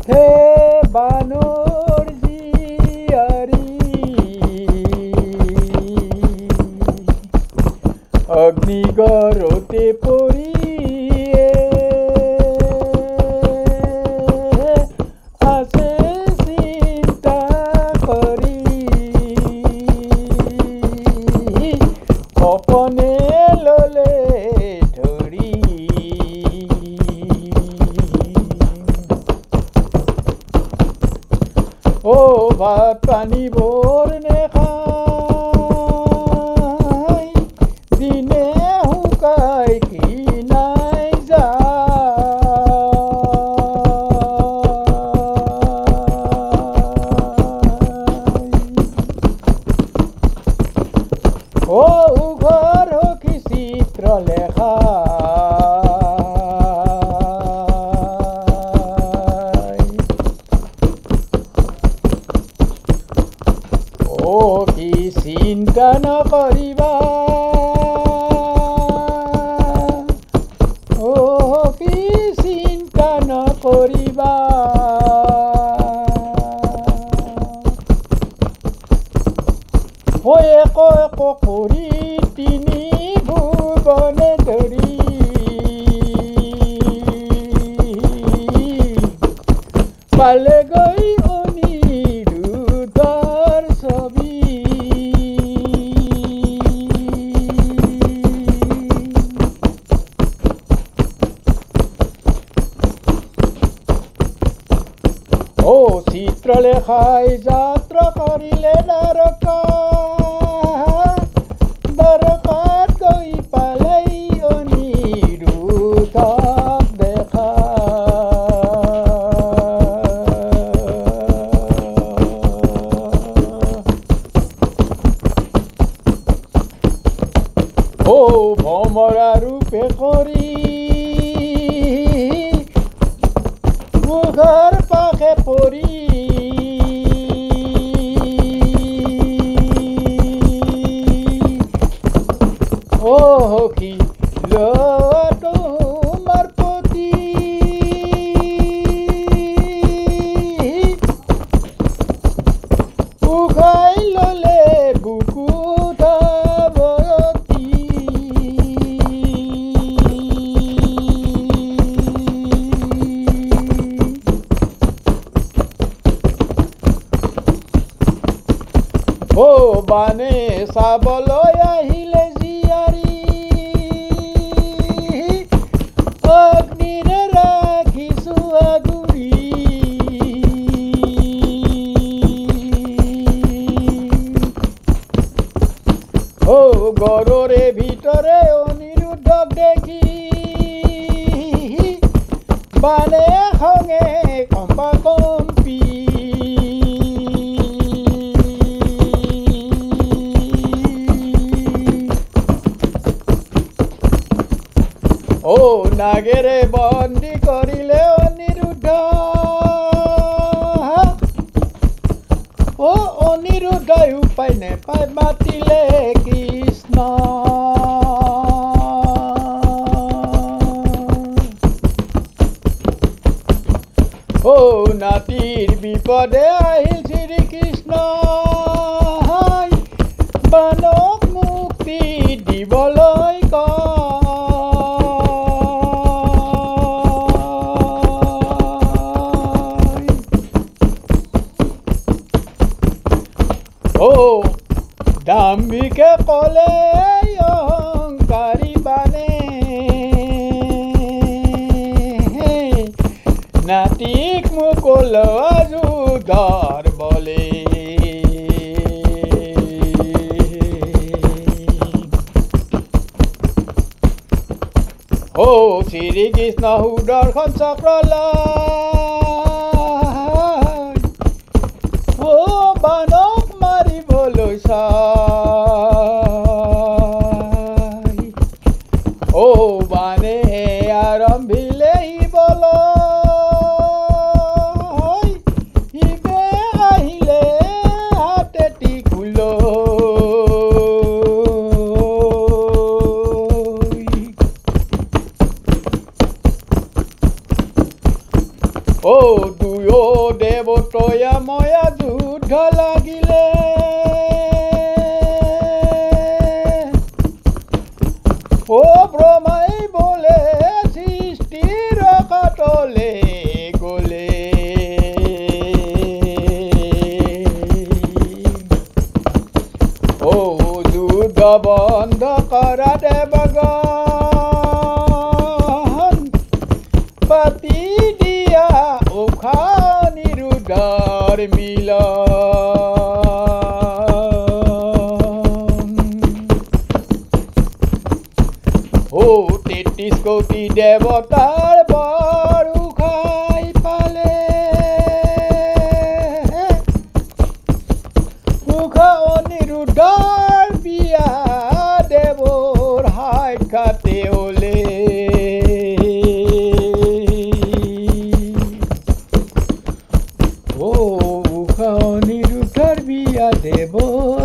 হে বানৰ জিয়াৰি অগ্নিগৰতে পড়িয়ে আছে চিন্তা কৰি অপনে ললে ধৰি ও ভাত পানী বৰ নেখাই দিনে শুকাই কিনাই যায় ও ঘৰ কি চিত্ৰ লেখা কি চিন্তা নকৰিবা কি চিন্তা নকৰিবা এক এক কৰি তিনি ভুৱনে ধৰি পালেগৈ অনিৰুদ্ধৰ ছবি ও চিত্ৰলেখাই যাত্ৰা কৰিলে দ্বাৰকাত গৈ পালেই অনিৰুদ্ধক দেখা ও ভমৰা ৰূপে কৰি মুখৰ পাশে পৰি ও সখী তোমাৰ প্ৰতি উঘাই ললে বুকু ও বানে চাবলৈ আহিলে জীয়াৰী অগ্নিৰে ৰাখিছো আগুৰি ও গড়ৰে ভিতৰে অনিৰুদ্ধক দেখি বানে খঙে কম্পা কম্পি ও নাগেৰে বন্দী কৰিলে অনিৰুদ্ধ ও অনিৰুদ্ধই উপায় নেপায় মাতিলে কৃষ্ণ ও নাতিৰ বিপদে আহিল শ্ৰীকৃষ্ণ বানক মুক্তি দিবলৈ ও দাম্ভিকে ক'লে অহংকাৰী বানে নাতিক মোকলোৱা যুদ্ধৰ বলে ও শ্ৰীকৃষ্ণ সুদৰ্শন চক্ৰ লয় ও বানক মাৰিবলৈ চাই ও বানে আৰম্ভিলে হিবে আহিলে হাতেটি ময়া ময়া যুদ্ধ লাগিলে ও ব্ৰহ্মাই বোলে সৃষ্টিৰ কাটলে গলে ও যুদ্ধ বন্ধ কৰা দেৱগণ পাতি দিয়া উষা নিৰুদ্ধৰ মিলন ও ৩৩ কোটি দেৱতাৰ বৰ উষাই পালে উষা অনিৰুদ্ধৰ বিয়া দেৱৰ সাক্ষাতে ওলে ও উষা অনিৰুদ্ধৰ বিয়া দেৱৰ